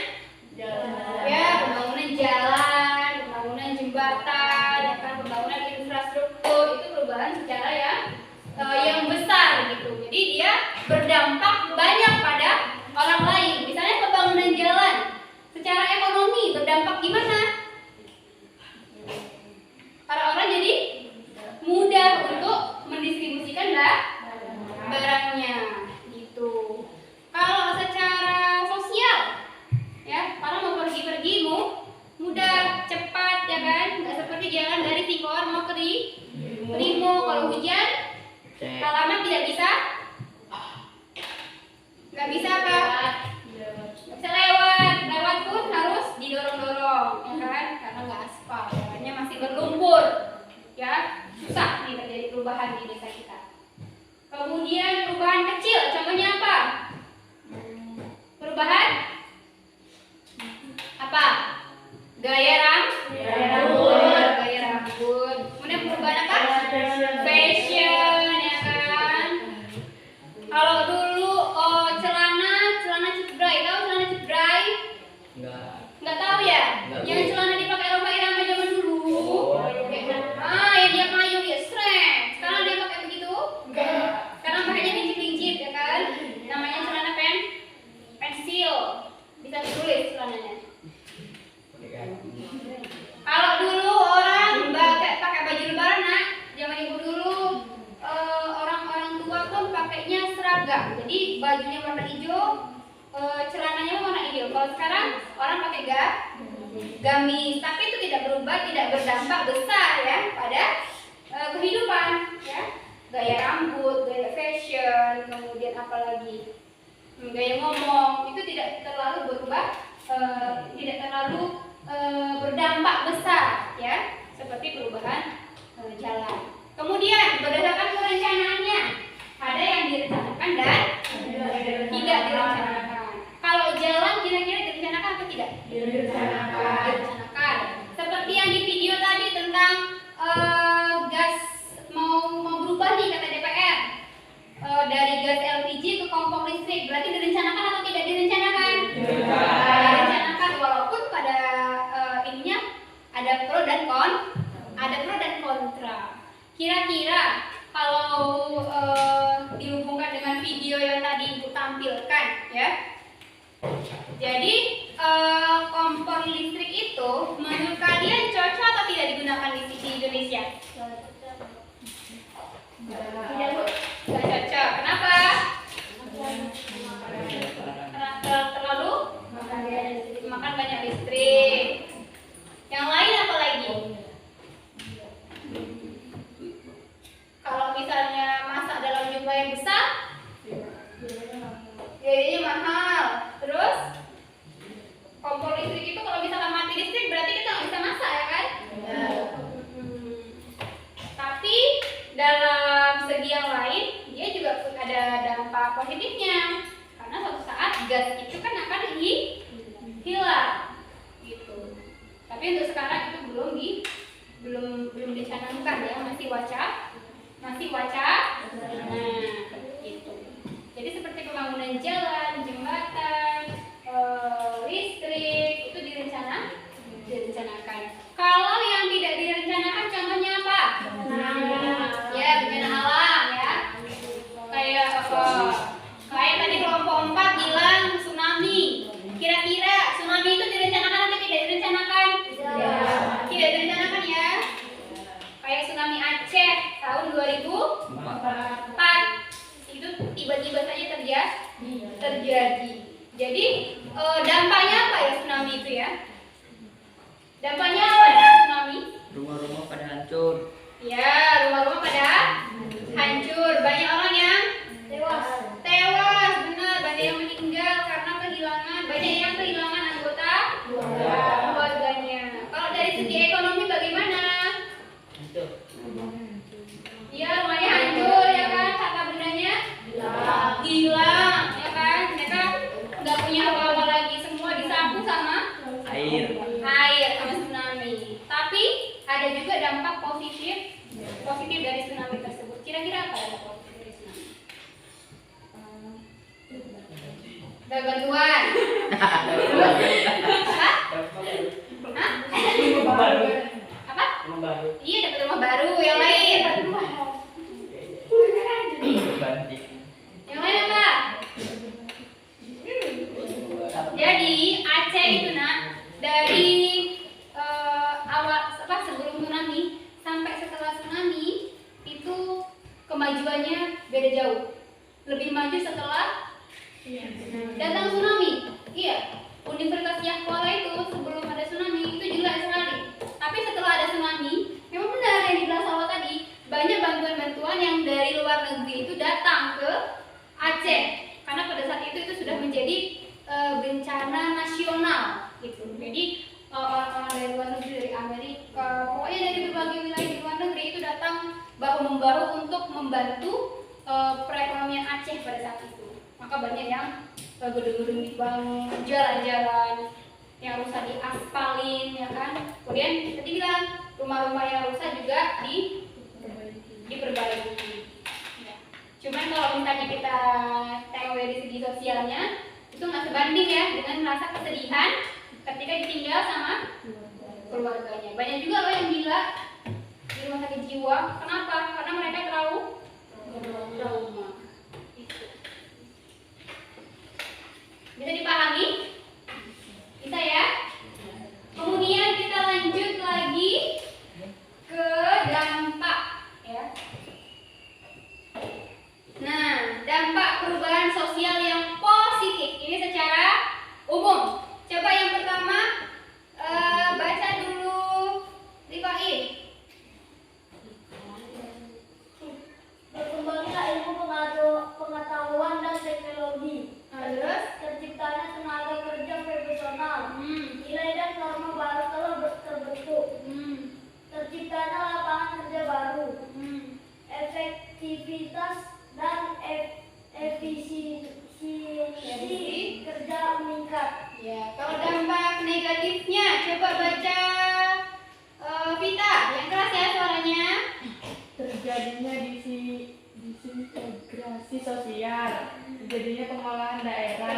jalan. Ya, pembangunan jalan, pembangunan jembatan, ya kan, pembangunan infrastruktur, itu perubahan secara yang besar gitu. Jadi dia berdampak banyak pada orang lain. Misalnya pembangunan jalan, secara ekonomi berdampak gimana? Para orang jadi mudah untuk mendistribusikan barangnya gitu. Kalau secara sosial, ya, kalau mau pergi-pergi mudah, cepat, ya kan? Nggak seperti jalan dari Tingkor mau ke Rimo. Kalau hujan, halaman tidak bisa, nggak bisa apa? Nggak bisa lewat pun harus didorong-dorong, ya kan? Karena nggak aspal, jalannya masih berlumpur, ya, susah nih terjadi perubahan di desa kita. Kemudian perubahan kecil, contohnya apa? Perubahan apa? Gaya rambut. Kemudian perubahan apa? Fashion, ya kan? Kalau dulu celana cutbray, tahu celana cutbray? Nggak tahu ya? Yang celana dipakai Roma Irama zaman dulu. Yang dia payung ya, srek. Sekarang dia pakai begitu? Sekarang pakainya lincip-lincip, ya kan? Namanya celana pensil. Bisa ditulis celananya. Kalau dulu orang pakai baju lebaran, nak, zaman ibu dulu orang-orang tua pun pakainya seragam. Jadi bajunya warna hijau, celananya warna hijau. Kalau sekarang orang pakai gamis, tapi itu tidak berubah, tidak berdampak besar ya pada kehidupan, ya. Gaya rambut, gaya fashion, kemudian apa lagi? Gaya ngomong itu tidak terlalu berubah, tidak terlalu berdampak besar, ya, seperti perubahan jalan. Kemudian berdasarkan perencanaannya, ada yang direncanakan dan tidak direncanakan. Kalau jalan kira-kira direncanakan atau tidak? Direncanakan. Seperti yang di video tadi tentang gas mau berubah nih kata DPR, dari gas LPG ke kompor listrik, berarti direncanakan atau tidak direncanakan? Direncanakan, walaupun pada ininya ada pro dan kontra. Kira-kira kalau dihubungkan dengan video yang tadi Ibu tampilkan, ya. Jadi kompor listrik itu menurut kalian cocok atau tidak digunakan di Indonesia? Tidak cocok. Kenapa? Karena terlalu makan banyak listrik. Yang lain apa lagi? Kalau misalnya masak dalam jumlah yang besar, biayanya gas itu kan akan hilang gitu. Tapi untuk sekarang itu belum dicanangkan ya, masih wacana. Nah, gitu. Jadi seperti pembangunan jalan, jembatan, listrik itu direncanakan. Kalau yang tidak direncanakan contohnya apa? Ya, bencana alam ya. Kayak tadi kelompok 4 bilang tsunami. Kira-kira tsunami itu direncanakan atau tidak direncanakan? Tidak direncanakan ya. Kayak tsunami Aceh tahun 2004 itu tiba-tiba saja terjadi. Jadi dampaknya apa ya tsunami itu ya? Dampaknya apa ya tsunami? Rumah-rumah pada hancur. Ya, rumah-rumah pada hancur. Banyak orang yang tewas, benar. Banyak yang meninggal karena banyak yang kehilangan anggota keluarganya. Kalau dari segi ekonomi bagaimana? Iya, rumahnya hancur ya kan, harta bendanya hilang ya kan. Mereka nggak punya apa-apa lagi, semua disapu sama air sama tsunami. Tapi ada juga dampak positif dari tsunami tersebut. Kira-kira apa dampak positif dari tsunami? Bantuan. Apa? Iya, dapat rumah baru. Yang lain? Yang lain apa? Jadi Aceh itu dari sebelum tsunami sampai setelah tsunami itu kemajuannya beda jauh. Lebih maju setelah datang tsunami. Iya, Universitas Yahkuala itu sebelum ada tsunami itu jelek sekali. Tapi setelah ada tsunami, memang benar yang dibilang Salwa tadi, banyak bantuan-bantuan yang dari luar negeri itu datang ke Aceh. Karena pada saat itu sudah menjadi bencana nasional gitu. Jadi orang-orang dari luar negeri, dari Amerika, pokoknya dari berbagai wilayah di luar negeri itu datang bahu-membahu untuk membantu perekonomian Aceh pada saat itu. Maka banyak yang gedung-gedung dibangun, jalan-jalan yang rusak diaspalin ya kan. Kemudian tadi bilang rumah-rumah yang rusak juga diperbaiki. Ya. Cuman kalau misalnya kita tengok dari segi sosialnya itu nggak sebanding ya dengan rasa kesedihan ketika ditinggal sama keluarganya. Banyak juga loh yang gila di rumah sakit jiwa. Kenapa? Karena mereka terlalu trauma. Bisa dipahami? Bisa ya? Kemudian kita lanjut lagi ke dampak ya. Nah, dampak perubahan sosial yang positif ini secara umum. Coba yang pertama baca dulu Rifai. Berkembangnya ilmu pengetahuan dan teknologi. Terus Terciptanya tenaga kerja profesional. Nilai dan norma baru telah terbentuk. Terciptanya lapangan kerja baru. Efektivitas dan efisiensi kerja meningkat. ya, kalau dampak negatifnya coba baca Vita, yang keras ya suaranya. Terjadinya disintegrasi sosial, terjadinya pengolahan daerah,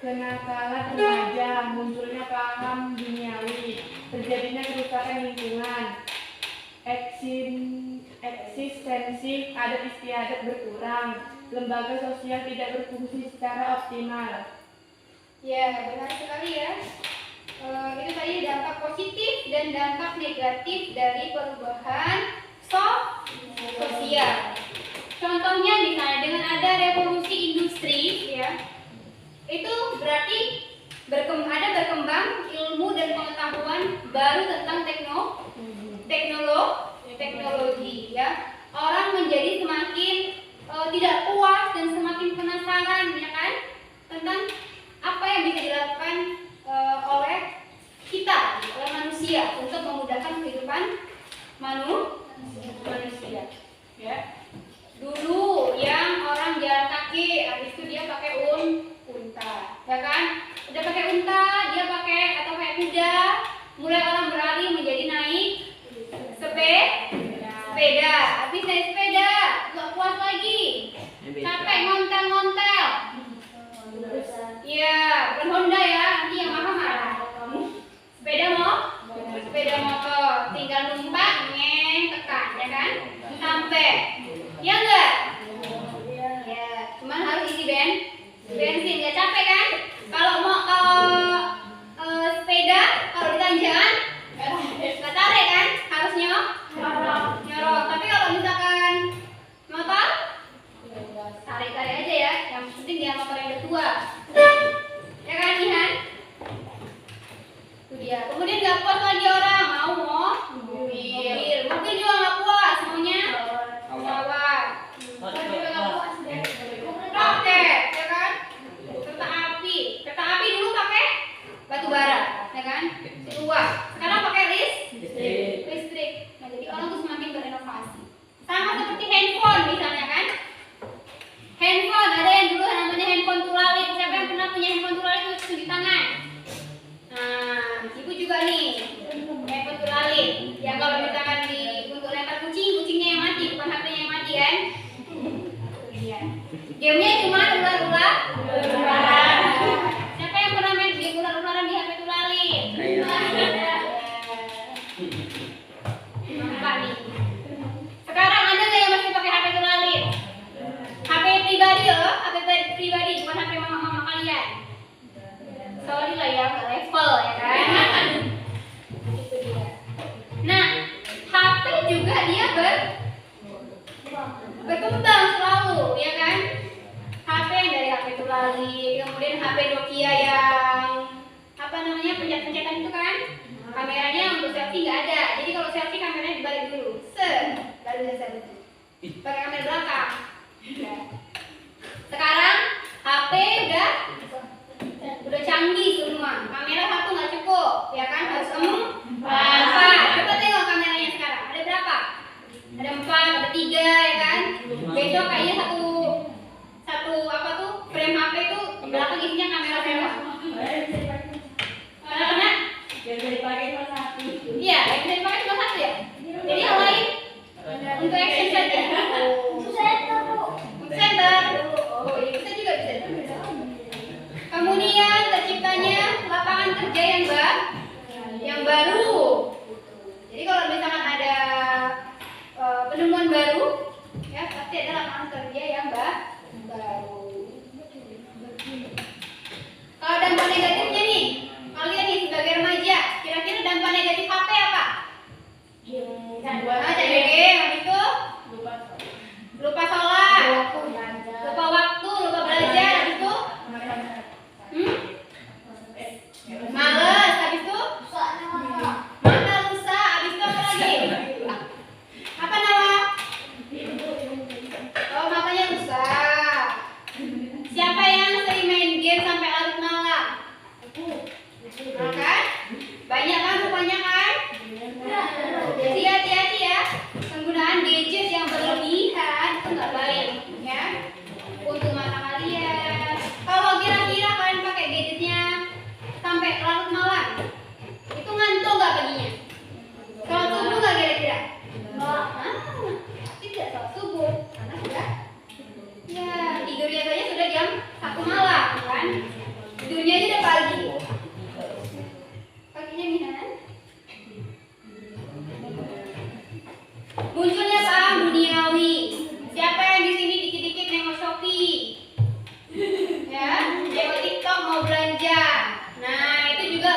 kenakalan remaja, munculnya paham duniawi, terjadinya kerusakan lingkungan, eksistensi adat istiadat berkurang, lembaga sosial tidak berfungsi secara optimal. Ya, benar sekali ya. Itu tadi dampak positif dan dampak negatif dari perubahan sosial. Contohnya misalnya dengan ada revolusi industri ya, itu berarti ada berkembang ilmu dan pengetahuan baru tentang teknologi ya. Orang menjadi semakin tidak puas dan semakin penasaran ya kan tentang apa yang bisa dilakukan oleh manusia untuk memudahkan kehidupan manusia ya. Dulu yang orang ya kan? Udah pakai unta, dia pakai atau pakai kuda, mulai orang beralih menjadi naik sepeda. Habis naik sepeda, nggak kuat lagi, capek ngontel. Iya, bukan Honda ya, nanti yang marah-marah. Sepeda motor, tinggal numpak, tekan, ya kan? Sampai, ya enggak? Ya, cuman harus isi bensin, nggak capek kan? Kalau sepeda, kalau di tanjakan, nggak tarik kan? Harus nyorot. Tapi kalau misalkan motor, tarik aja ya. Yang penting dia motor yang udah tua. Ya kan, Ihan? Itu dia. Kemudian nggak puas lagi orang, mau mobil. Mobil juga nggak puas, maunya pesawat. Pesawat juga nggak puas deh. Roket, ya kan? Kereta api dulu pakai batu bara, ya kan? Tua. Sekarang pakai listrik. Nah, jadi orang tuh semakin berinovasi. Sama seperti handphone misalnya kan? Handphone, ada yang dulu namanya handphone tulalit. Siapa yang pernah punya handphone tulalit itu tunjuk tangan. Nah, ibu juga nih handphone tulalit. Ya kalau misalkan untuk lempar kucingnya yang mati, bukan HP-nya yang mati kan? Iya. Gamenya cuma ular-ularan. Siapa yang pernah main game ular-ularan di HP tulalit? Nampak nih. Sekarang ada nggak yang masih pakai HP tulalit? HP pribadi loh, HP pribadi, bukan HP mama-mama kalian. Sorry lah ya, nggak level ya kan? Itu dia. Nah, HP juga dia berkembang selalu, ya kan? HP yang dari HP tulalit, kemudian HP Nokia yang apa namanya pencet-pencetan itu kan? Kameranya untuk selfie nggak ada. Jadi kalau selfie kameranya dibalik dulu, baru bisa selfie. Pakai kamera belakang. Sekarang HP udah canggih semua. Kamera satu nggak cukup, ya kan? Harus 4. Coba tengok kameranya sekarang. Ada berapa? Ada 4, ada 3, ya kan? Besok kayaknya satu apa tuh frame HP itu belakang isinya kamera semua. Karena Biar bisa dipakai cuma satu. iya, yang bisa dipakai cuma satu ya. Jadi yang lain untuk action saja. Center. Oh, iya bisa juga bisa. Kemudian terciptanya lapangan kerja yang baru. Jadi kalau misalkan ada penemuan baru, ya pasti ada lapangan kerja yang baru. Kalau dampak negatifnya nih, kalian nih sebagai remaja, kira-kira dampak negatif HP apa? CBG, habis itu lupa sholat, lupa waktu, lupa belajar, habis itu males, habis itu mata lusa, habis itu apa lagi? Apa nama? Oh, matanya rusak. Siapa yang sering main game sampai larut malam? Kan? Banyak kan rupanya kan? Jadi hati-hati ya, penggunaan gadget yang berlebihan itu nggak baik ya untuk mata kalian. Kalau kira-kira kalian pakai gadgetnya sampai larut malam, itu ngantuk nggak paginya? Sholat subuh nggak kira-kira? Tidak sholat subuh karena sudah ya tidurnya saja sudah jam 1 malam kan? Tidurnya aja udah pagi. Paginya misalnya munculnya paham duniawi. Siapa yang di sini dikit-dikit nengok Shopee? Ya, nengok TikTok mau belanja. Nah, itu juga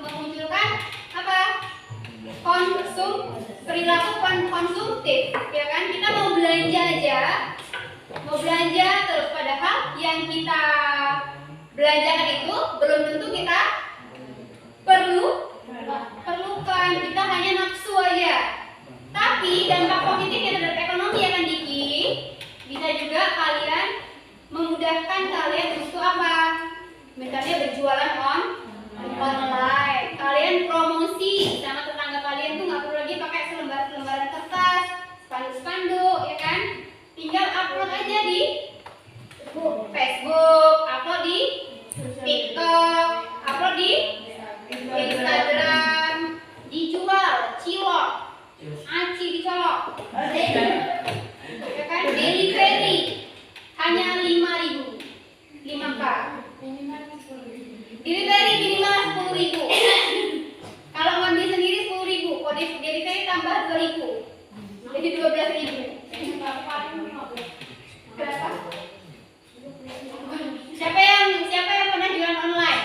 memunculkan apa? Perilaku konsumtif, ya kan? Kita mau belanja aja, terus padahal yang kita belanjakan itu belum tentu kita perlukan, kita hanya nafsu aja. Tapi dampak positifnya terhadap ekonomi ya kan Diki, bisa juga kalian memudahkan kalian untuk apa? Misalnya berjualan online, kalian promosi sama tetangga kalian tuh nggak perlu lagi pakai selembaran kertas, spanduk, ya kan? Tinggal upload aja di Facebook, upload di lebih 12.000. Berapa? Siapa yang pernah jualan online?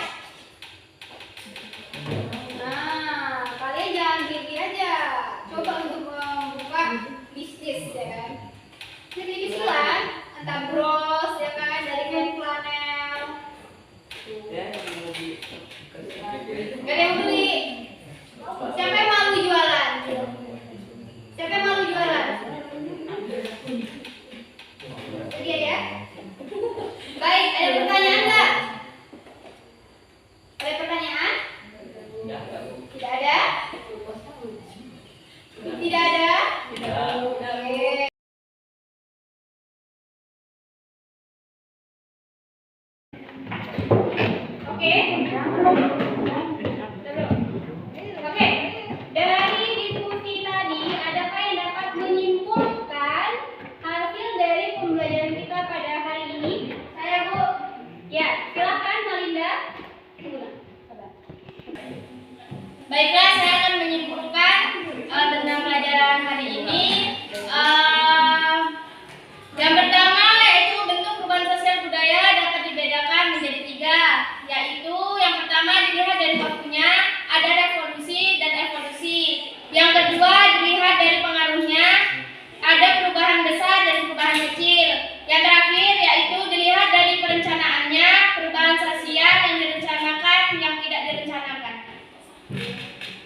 Nah, kalian jangan gigi aja. Coba untuk membuka bisnis ya kan. Jadi cicilan, entah bros ya kan, dari kain flanel. Gak ada yang beli. Siapa yang malu jualan? Siapa yang malu jualan? Dia ya. Baik, ada pertanyaan nggak? Ada pertanyaan? Tidak ada? Tidak ada? Oke. Oke. Oke. Dari diskusi tadi, adakah yang dapat menyimpulkan hasil dari pembelajaran kita pada hari ini? Saya, Bu. Ya, silakan Malinda. Baiklah, saya akan menyimpulkan tentang pelajaran hari ini. Yang pertama yaitu bentuk perubahan sosial budaya dapat dibedakan menjadi 3, yaitu yang pertama dilihat dari waktunya, ada revolusi dan evolusi. Yang kedua dilihat dari pengaruhnya, ada perubahan besar dan perubahan kecil. Yang terakhir yaitu dilihat dari perencanaannya, perubahan sosial yang direncanakan, yang tidak direncanakan.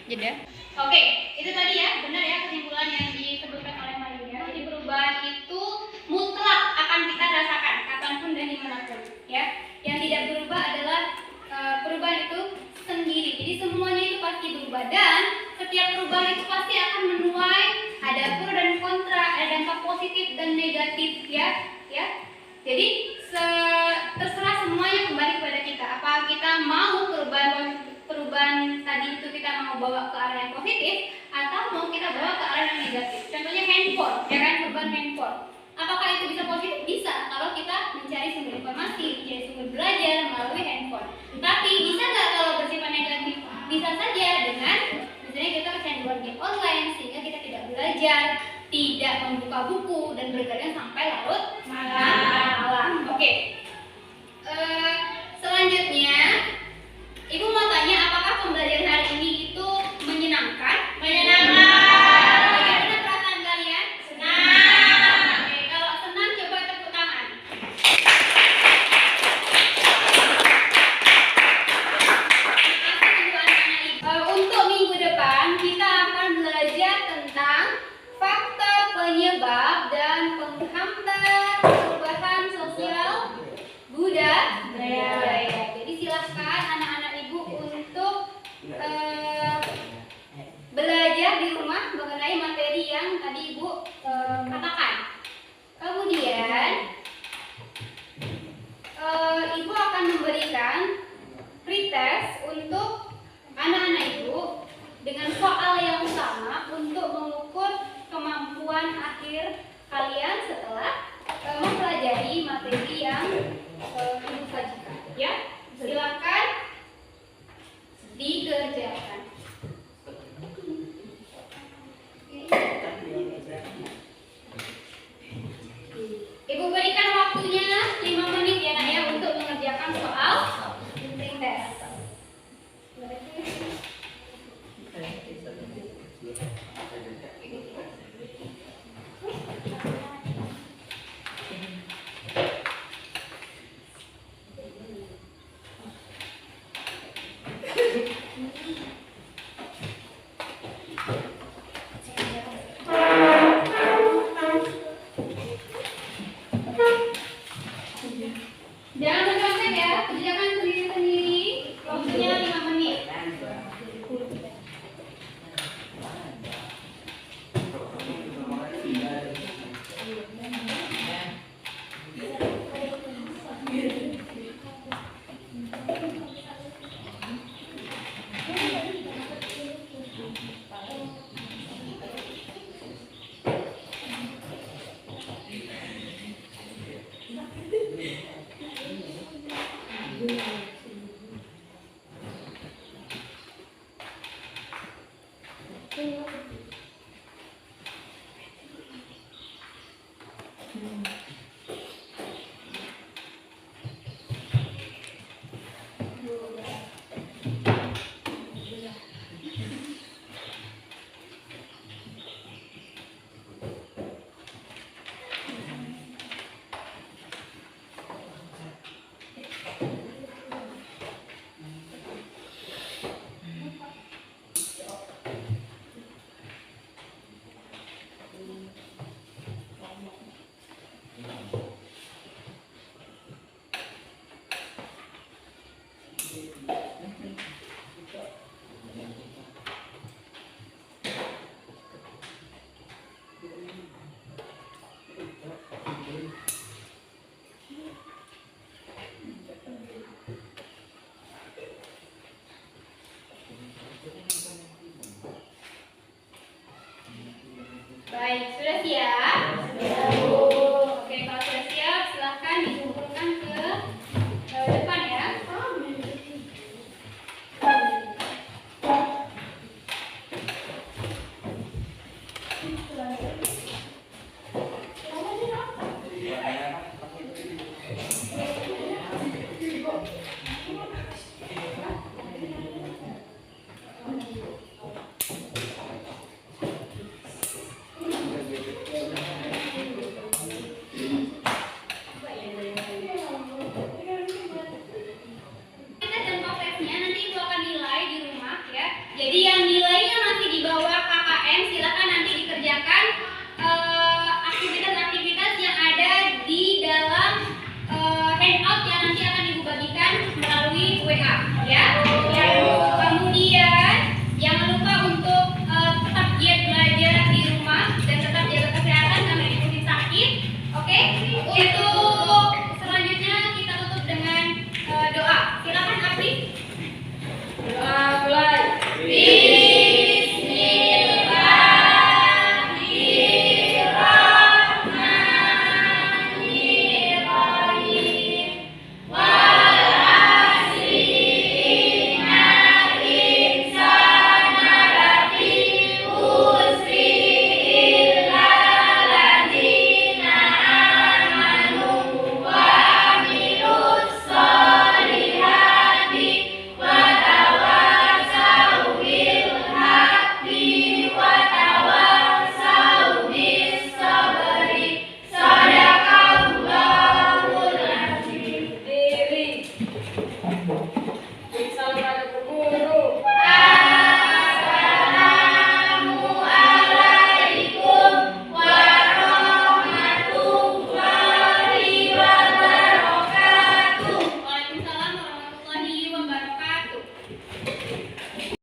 Jeda. Oke, itu tadi ya, benar ya kesimpulan yang disebutkan oleh Malinda. Jadi perubahan itu mutlak akan kita rasakan kapanpun dan dimanapun, ya. Yang tidak berubah adalah perubahan itu sendiri. Jadi semuanya itu pasti berubah dan setiap perubahan itu pasti akan menuai ada pro dan kontra, ada dampak positif dan negatif, ya. Jadi terserah semuanya kembali kepada kita. Apa kita mau perubahan tadi itu kita mau bawa ke arah yang positif atau mau kita bawa ke arah yang negatif. Contohnya handphone, ya kan, perubahan handphone. Apakah itu bisa positif? Bisa, kalau kita mencari sumber informasi, mencari sumber belajar melalui handphone. Tapi bisa nggak kalau bersifat negatif? Bisa saja dengan misalnya kita kecanduan game online sehingga kita tidak belajar, tidak membuka buku dan bergadang sampai larut malam. Oke. Selanjutnya, Ibu mau tanya apakah pembelajaran hari ini itu menyenangkan? Menyenangkan. Bagaimana perasaan kalian? Senang. Oke, kalau senang coba tepuk tangan. Untuk minggu depan kita akan belajar tentang faktor penyebab dan penghambat perubahan sosial budaya. Jadi silahkan anak-anak ibu untuk belajar di rumah mengenai materi yang tadi ibu katakan. Kemudian ibu akan memberikan pretest untuk anak-anak ibu dengan soal yang sama untuk mengukur kemampuan akhir kalian setelah mempelajari materi yang ibu sajikan. Ya, silakan dikerjakan. Ibu berikan waktunya 5 menit ya nak ya untuk mengerjakan soal pretest. Jangan mencontek ya, kerjakan sendiri-sendiri. Waktunya 5 menit. ya.